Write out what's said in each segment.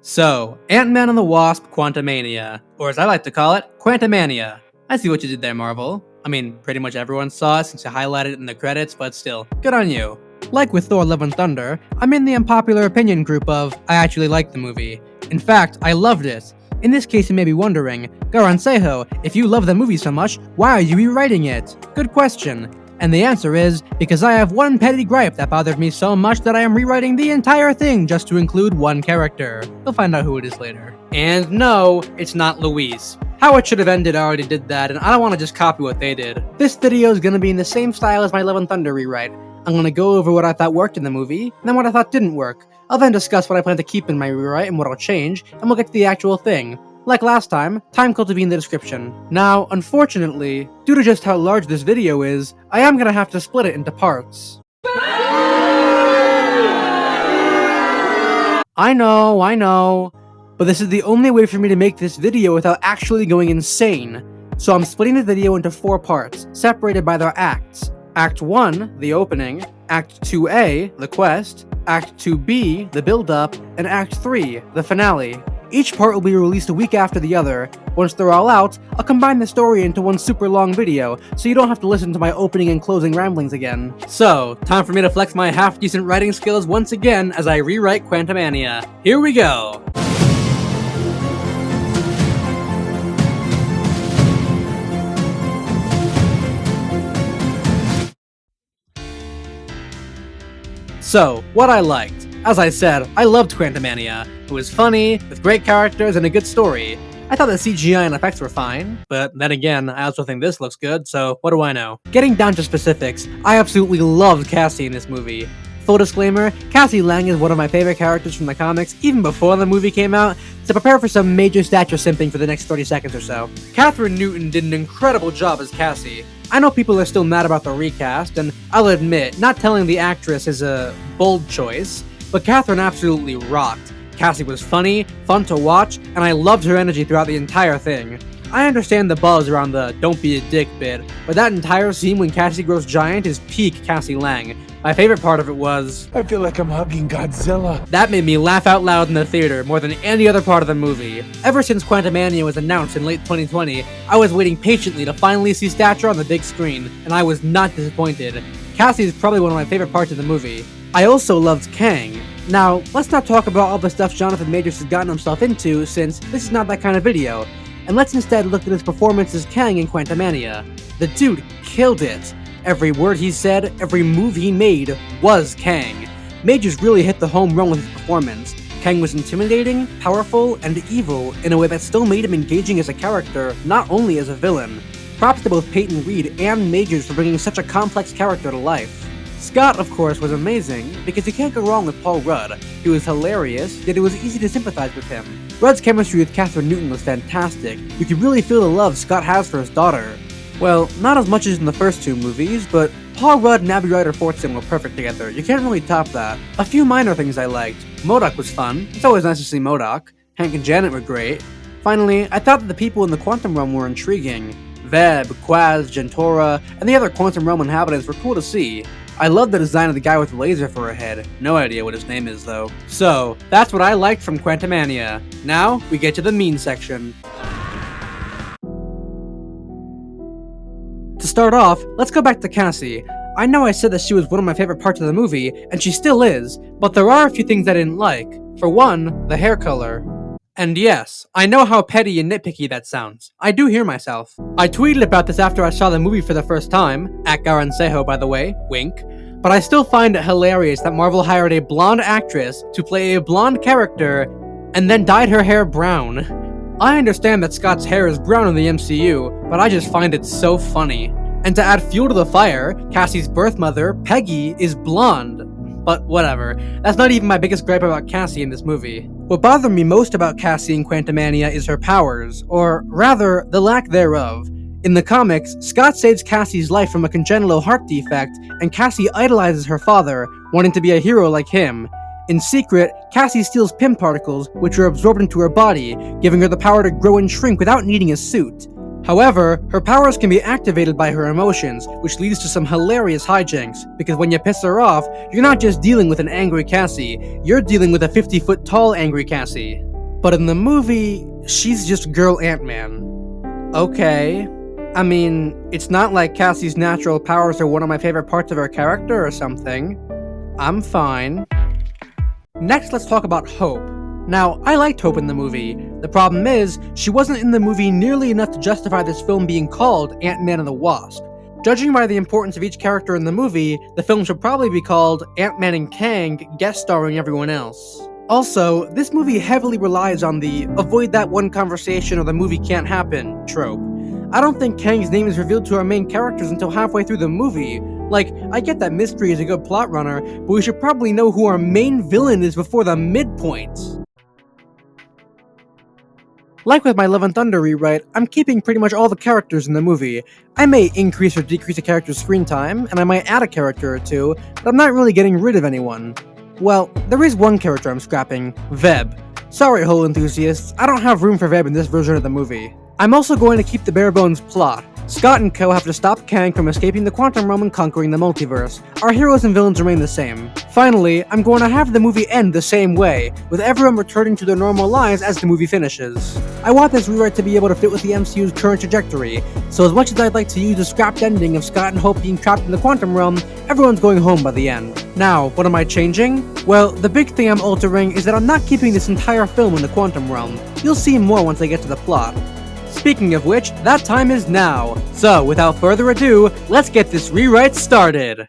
So, Ant-Man and the Wasp Quantumania, or as I like to call it, Quantumania. I see what you did there, Marvel. I mean, pretty much everyone saw it since you highlighted it in the credits, but still, good on you. Like with Thor Love and Thunder, I'm in the unpopular opinion group of, I actually liked the movie. In fact, I loved it. In this case, you may be wondering, Garansejo, if you love the movie so much, why are you rewriting it? Good question. And the answer is, because I have one petty gripe that bothered me so much that I am rewriting the entire thing just to include one character. You'll find out who it is later. And no, it's not Louise. How it should have ended already did that, and I don't want to just copy what they did. This video is going to be in the same style as my Love and Thunder rewrite. I'm going to go over what I thought worked in the movie, and then what I thought didn't work. I'll then discuss what I plan to keep in my rewrite and what I'll change, and we'll get to the actual thing. Like last time, timecode will be in the description. Now, unfortunately, due to just how large this video is, I am gonna have to split it into parts. I know, but this is the only way for me to make this video without actually going insane. So I'm splitting the video into 4 parts, separated by their acts. Act 1, the opening, Act 2A, the quest, Act 2B, the build-up, and Act 3, the finale. Each part will be released a week after the other. Once they're all out, I'll combine the story into one super long video, so you don't have to listen to my opening and closing ramblings again. So, time for me to flex my half-decent writing skills once again as I rewrite Quantumania. Here we go! So, what I liked. As I said, I loved Quantumania. It was funny, with great characters and a good story. I thought the CGI and effects were fine, but then again, I also think this looks good, so what do I know? Getting down to specifics, I absolutely loved Cassie in this movie. Full disclaimer, Cassie Lang is one of my favorite characters from the comics even before the movie came out, so prepare for some major stature simping for the next 30 seconds or so. Kathryn Newton did an incredible job as Cassie. I know people are still mad about the recast, and I'll admit, not telling the actress is a bold choice, but Kathryn absolutely rocked. Cassie was funny, fun to watch, and I loved her energy throughout the entire thing. I understand the buzz around the don't be a dick bit, but that entire scene when Cassie grows giant is peak Cassie Lang. My favorite part of it was, I feel like I'm hugging Godzilla. That made me laugh out loud in the theater more than any other part of the movie. Ever since Quantumania was announced in late 2020, I was waiting patiently to finally see Stature on the big screen, and I was not disappointed. Cassie is probably one of my favorite parts of the movie. I also loved Kang. Now, let's not talk about all the stuff Jonathan Majors has gotten himself into, since this is not that kind of video, and let's instead look at his performance as Kang in Quantumania. The dude killed it. Every word he said, every move he made was Kang. Majors really hit the home run with his performance. Kang was intimidating, powerful, and evil in a way that still made him engaging as a character, not only as a villain. Props to both Peyton Reed and Majors for bringing such a complex character to life. Scott, of course, was amazing, because you can't go wrong with Paul Rudd. He was hilarious, yet it was easy to sympathize with him. Rudd's chemistry with Kathryn Newton was fantastic. You could really feel the love Scott has for his daughter. Well, not as much as in the first 2 movies, but Paul Rudd and Abby Ryder Fortson were perfect together. You can't really top that. A few minor things I liked. MODOK was fun. It's always nice to see MODOK. Hank and Janet were great. Finally, I thought that the people in the Quantum Realm were intriguing. Veb, Quaz, Gentora, and the other Quantum Realm inhabitants were cool to see. I love the design of the guy with the laser for a head. No idea what his name is, though. So, that's what I liked from Quantumania. Now, we get to the mean section. To start off, let's go back to Cassie. I know I said that she was one of my favorite parts of the movie, and she still is, but there are a few things I didn't like. For one, the hair color. And yes, I know how petty and nitpicky that sounds. I do hear myself. I tweeted about this after I saw the movie for the first time, at Garansejo by the way, wink, but I still find it hilarious that Marvel hired a blonde actress to play a blonde character and then dyed her hair brown. I understand that Scott's hair is brown in the MCU, but I just find it so funny. And to add fuel to the fire, Cassie's birth mother, Peggy, is blonde. But whatever, that's not even my biggest gripe about Cassie in this movie. What bothered me most about Cassie in Quantumania is her powers, or rather, the lack thereof. In the comics, Scott saves Cassie's life from a congenital heart defect, and Cassie idolizes her father, wanting to be a hero like him. In secret, Cassie steals Pym particles, which are absorbed into her body, giving her the power to grow and shrink without needing a suit. However, her powers can be activated by her emotions, which leads to some hilarious hijinks, because when you piss her off, you're not just dealing with an angry Cassie, you're dealing with a 50-foot tall angry Cassie. But in the movie, she's just girl Ant-Man. Okay. I mean, it's not like Cassie's natural powers are one of my favorite parts of her character or something. I'm fine. Next, let's talk about Hope. Now, I liked Hope in the movie. The problem is, she wasn't in the movie nearly enough to justify this film being called Ant-Man and the Wasp. Judging by the importance of each character in the movie, the film should probably be called Ant-Man and Kang, guest starring everyone else. Also, this movie heavily relies on the avoid that one conversation or the movie can't happen trope. I don't think Kang's name is revealed to our main characters until halfway through the movie. Like, I get that mystery is a good plot runner, but we should probably know who our main villain is before the midpoint. Like with my Love and Thunder rewrite, I'm keeping pretty much all the characters in the movie. I may increase or decrease a character's screen time, and I might add a character or two, but I'm not really getting rid of anyone. Well, there is one character I'm scrapping, Veb. Sorry, Hole enthusiasts, I don't have room for Veb in this version of the movie. I'm also going to keep the bare bones plot. Scott and co have to stop Kang from escaping the quantum realm and conquering the multiverse. Our heroes and villains remain the same. Finally, I'm going to have the movie end the same way, with everyone returning to their normal lives as the movie finishes. I want this rewrite to be able to fit with the MCU's current trajectory, so as much as I'd like to use the scrapped ending of Scott and Hope being trapped in the quantum realm, everyone's going home by the end. Now, what am I changing? Well, the big thing I'm altering is that I'm not keeping this entire film in the quantum realm. You'll see more once I get to the plot. Speaking of which, that time is now. So, without further ado, let's get this rewrite started.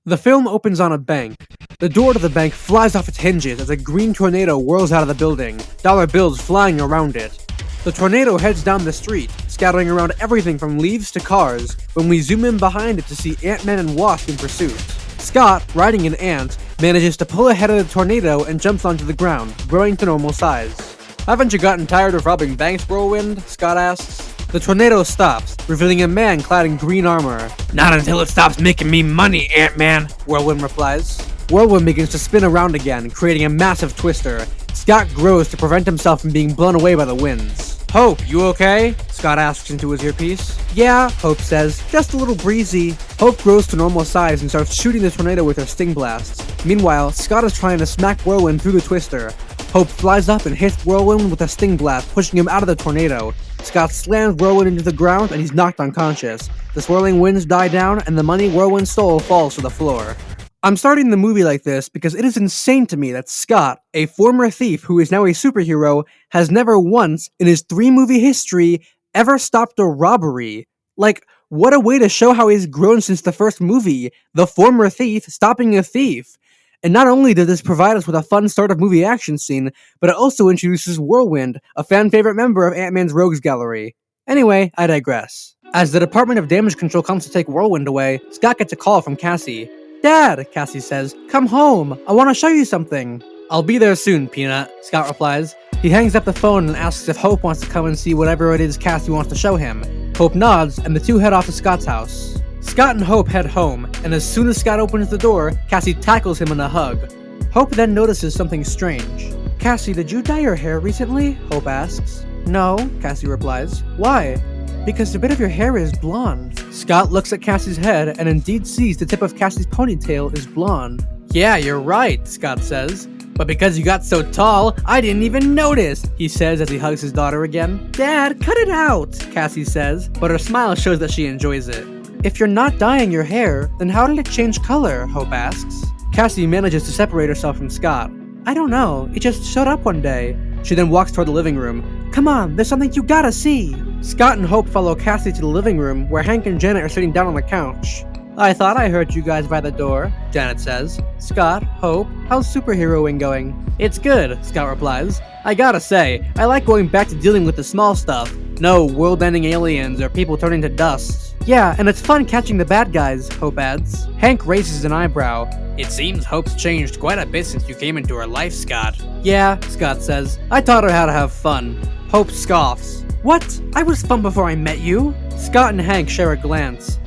The film opens on a bank. The door to the bank flies off its hinges as a green tornado whirls out of the building, dollar bills flying around it. The tornado heads down the street, scattering around everything from leaves to cars, when we zoom in behind it to see Ant-Man and Wasp in pursuit. Scott, riding an ant, manages to pull ahead of the tornado and jumps onto the ground, growing to normal size. Haven't you gotten tired of robbing banks, Whirlwind? Scott asks. The tornado stops, revealing a man clad in green armor. Not until it stops making me money, Ant-Man, Whirlwind replies. Whirlwind begins to spin around again, creating a massive twister. Scott grows to prevent himself from being blown away by the winds. Hope, you okay? Scott asks into his earpiece. Yeah, Hope says, just a little breezy. Hope grows to normal size and starts shooting the tornado with her sting blasts. Meanwhile, Scott is trying to smack Whirlwind through the twister. Hope flies up and hits Whirlwind with a sting blast, pushing him out of the tornado. Scott slams Whirlwind into the ground and he's knocked unconscious. The swirling winds die down and the money Whirlwind stole falls to the floor. I'm starting the movie like this because it is insane to me that Scott, a former thief who is now a superhero, has never once, in his 3-movie history, ever stopped a robbery. Like, what a way to show how he's grown since the first movie, the former thief stopping a thief. And not only does this provide us with a fun start of movie action scene, but it also introduces Whirlwind, a fan-favorite member of Ant-Man's Rogues Gallery. Anyway, I digress. As the Department of Damage Control comes to take Whirlwind away, Scott gets a call from Cassie. Dad, Cassie says, come home, I want to show you something. I'll be there soon, Peanut, Scott replies. He hangs up the phone and asks if Hope wants to come and see whatever it is Cassie wants to show him. Hope nods, and the two head off to Scott's house. Scott and Hope head home, and as soon as Scott opens the door, Cassie tackles him in a hug. Hope then notices something strange. Cassie, did you dye your hair recently? Hope asks. No, Cassie replies. Why? Because a bit of your hair is blonde. Scott looks at Cassie's head and indeed sees the tip of Cassie's ponytail is blonde. Yeah, you're right, Scott says. But because you got so tall, I didn't even notice, he says as he hugs his daughter again. Dad, cut it out, Cassie says, but her smile shows that she enjoys it. If you're not dyeing your hair, then how did it change color? Hope asks. Cassie manages to separate herself from Scott. I don't know, it just showed up one day. She then walks toward the living room. Come on, there's something you gotta see. Scott and Hope follow Cassie to the living room, where Hank and Janet are sitting down on the couch. I thought I heard you guys by the door, Janet says. Scott, Hope, how's superheroing going? It's good, Scott replies. I gotta say, I like going back to dealing with the small stuff. No world-ending aliens or people turning to dust. Yeah, and it's fun catching the bad guys, Hope adds. Hank raises an eyebrow. It seems Hope's changed quite a bit since you came into her life, Scott. Yeah, Scott says. I taught her how to have fun. Hope scoffs. What? I was fun before I met you? Scott and Hank share a glance.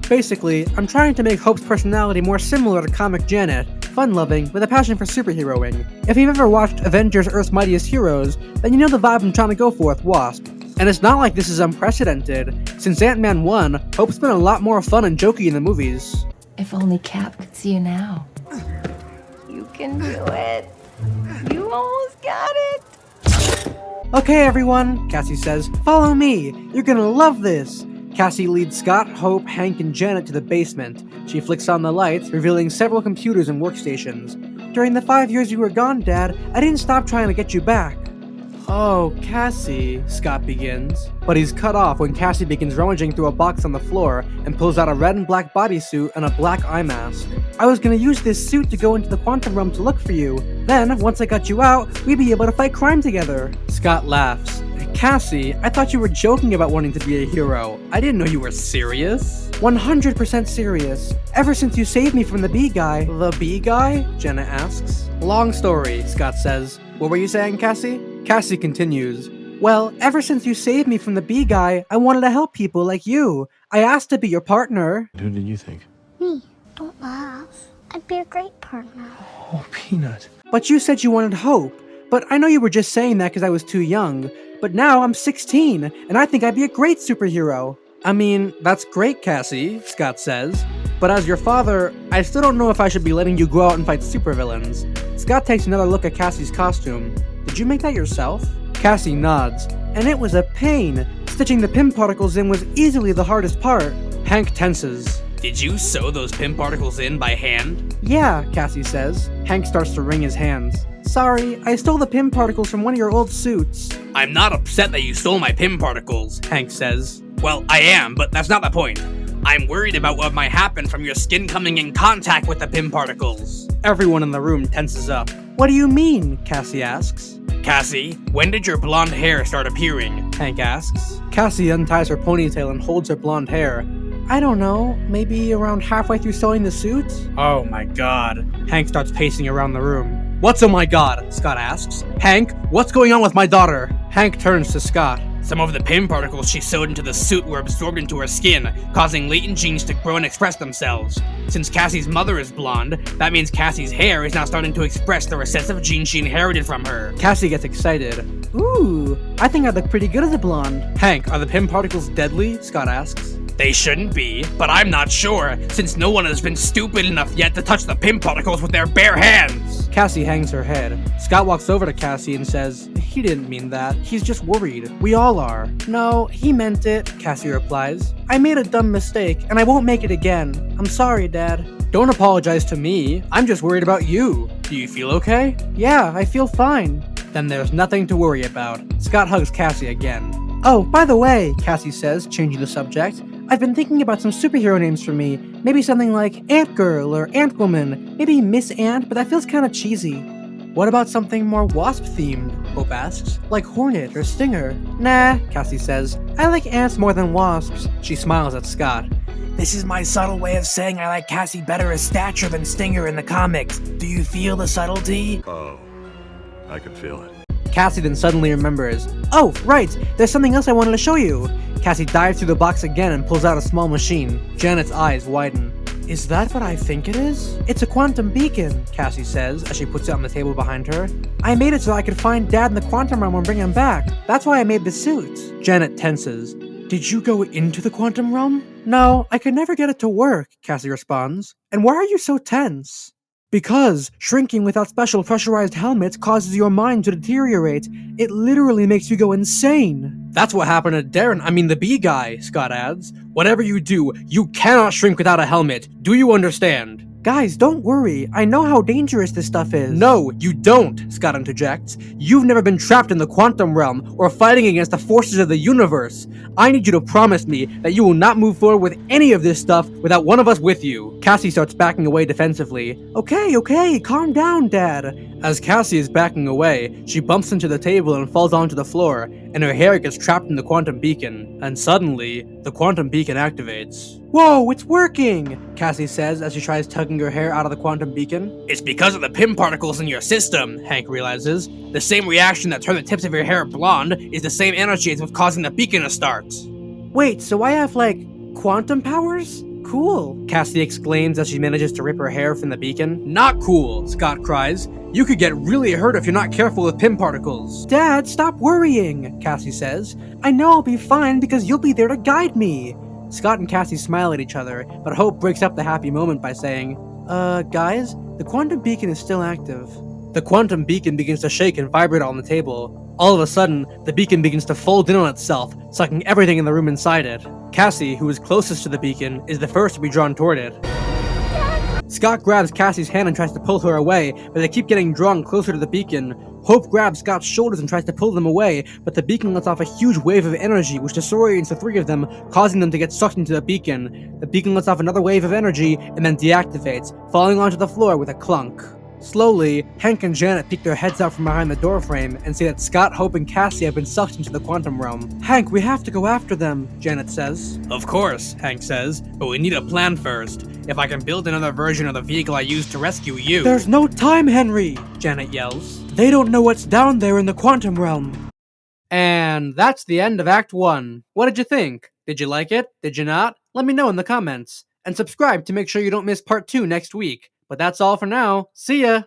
Basically, I'm trying to make Hope's personality more similar to comic Janet, fun-loving, with a passion for superheroing. If you've ever watched Avengers Earth's Mightiest Heroes, then you know the vibe I'm trying to go for with Wasp. And it's not like this is unprecedented. Since Ant-Man 1, Hope's been a lot more fun and jokey in the movies. If only Cap could see you now. You can do it. You Okay, everyone, Cassie says, follow me. You're gonna love this. Cassie leads Scott, Hope, Hank, and Janet to the basement. She flicks on the lights, revealing several computers and workstations. During the 5 years you were gone, Dad, I didn't stop trying to get you back. Oh, Cassie, Scott begins. But he's cut off when Cassie begins rummaging through a box on the floor and pulls out a red and black bodysuit and a black eye mask. I was gonna use this suit to go into the quantum realm to look for you. Then, once I got you out, we'd be able to fight crime together. Scott laughs. Cassie, I thought you were joking about wanting to be a hero. I didn't know you were serious. 100% serious. Ever since you saved me from the bee guy. The bee guy? Jenna asks. Long story, Scott says. What were you saying, Cassie? Cassie continues. Well, ever since you saved me from the bee guy, I wanted to help people like you. I asked to be your partner. Who did you think? Me. Don't laugh. I'd be a great partner. Oh, Peanut. But you said you wanted Hope. But I know you were just saying that because I was too young. But now I'm 16, and I think I'd be a great superhero. I mean, that's great, Cassie, Scott says. But as your father, I still don't know if I should be letting you go out and fight supervillains. Scott takes another look at Cassie's costume. Did you make that yourself? Cassie nods. And it was a pain. Stitching the Pym particles in was easily the hardest part. Hank tenses. Did you sew those Pym particles in by hand? Yeah, Cassie says. Hank starts to wring his hands. Sorry, I stole the Pym particles from one of your old suits. I'm not upset that you stole my Pym particles, Hank says. Well, I am, but that's not the point. I'm worried about what might happen from your skin coming in contact with the Pym particles. Everyone in the room tenses up. What do you mean? Cassie asks. Cassie, when did your blonde hair start appearing? Hank asks. Cassie unties her ponytail and holds her blonde hair. I don't know, maybe around halfway through sewing the suit? Oh my god. Hank starts pacing around the room. What's oh my god? Scott asks. Hank, what's going on with my daughter? Hank turns to Scott. Some of the Pym particles she sewed into the suit were absorbed into her skin, causing latent genes to grow and express themselves. Since Cassie's mother is blonde, that means Cassie's hair is now starting to express the recessive genes she inherited from her. Cassie gets excited. Ooh, I think I look pretty good as a blonde. Hank, are the Pym particles deadly? Scott asks. They shouldn't be, but I'm not sure, since no one has been stupid enough yet to touch the Pym particles with their bare hands. Cassie hangs her head. Scott walks over to Cassie and says, he didn't mean that. He's just worried. We all are. No, he meant it, Cassie replies. I made a dumb mistake, and I won't make it again. I'm sorry, Dad. Don't apologize to me. I'm just worried about you. Do you feel okay? Yeah, I feel fine. Then there's nothing to worry about. Scott hugs Cassie again. Oh, by the way, Cassie says, changing the subject, I've been thinking about some superhero names for me. Maybe something like Ant-Girl or Ant-Woman. Maybe Miss Ant, but that feels kind of cheesy. What about something more Wasp-themed? Hope asks. Like Hornet or Stinger? Nah, Cassie says. I like ants more than wasps. She smiles at Scott. This is my subtle way of saying I like Cassie better as Stature than Stinger in the comics. Do you feel the subtlety? Oh, I could feel it. Cassie then suddenly remembers. Oh, right, there's something else I wanted to show you. Cassie dives through the box again and pulls out a small machine. Janet's eyes widen. Is that what I think it is? It's a quantum beacon, Cassie says as she puts it on the table behind her. I made it so I could find Dad in the quantum realm and bring him back. That's why I made the suit. Janet tenses. Did you go into the quantum realm? No, I could never get it to work, Cassie responds. And why are you so tense? Because shrinking without special pressurized helmets causes your mind to deteriorate. It literally makes you go insane. That's what happened to the bee guy, Scott adds. Whatever you do, you cannot shrink without a helmet. Do you understand? Guys, don't worry. I know how dangerous this stuff is. No, you don't, Scott interjects. You've never been trapped in the quantum realm or fighting against the forces of the universe. I need you to promise me that you will not move forward with any of this stuff without one of us with you. Cassie starts backing away defensively. Okay, calm down, Dad. As Cassie is backing away, she bumps into the table and falls onto the floor, and her hair gets trapped in the quantum beacon. And suddenly, the quantum beacon activates. Whoa, it's working! Cassie says as she tries tugging her hair out of the quantum beacon. It's because of the Pym particles in your system, Hank realizes. The same reaction that turned the tips of your hair blonde is the same energy as what's causing the beacon to start. Wait, so I have, quantum powers? Cool, Cassie exclaims as she manages to rip her hair from the beacon. Not cool, Scott cries. You could get really hurt if you're not careful with Pym particles. Dad, stop worrying, Cassie says. I know I'll be fine because you'll be there to guide me. Scott and Cassie smile at each other, but Hope breaks up the happy moment by saying, guys, the quantum beacon is still active. The quantum beacon begins to shake and vibrate on the table. All of a sudden, the beacon begins to fold in on itself, sucking everything in the room inside it. Cassie, who is closest to the beacon, is the first to be drawn toward it. Scott grabs Cassie's hand and tries to pull her away, but they keep getting drawn closer to the beacon. Hope grabs Scott's shoulders and tries to pull them away, but the beacon lets off a huge wave of energy which disorients the three of them, causing them to get sucked into the beacon. The beacon lets off another wave of energy and then deactivates, falling onto the floor with a clunk. Slowly, Hank and Janet peek their heads out from behind the doorframe and say that Scott, Hope, and Cassie have been sucked into the quantum realm. "Hank, we have to go after them," Janet says. Of course, Hank says, but we need a plan first. If I can build another version of the vehicle I used to rescue you... "There's no time, Henry!" Janet yells. "They don't know what's down there in the quantum realm." And that's the end of Act 1. What did you think? Did you like it? Did you not? Let me know in the comments. And subscribe to make sure you don't miss Part 2 next week. But that's all for now. See ya!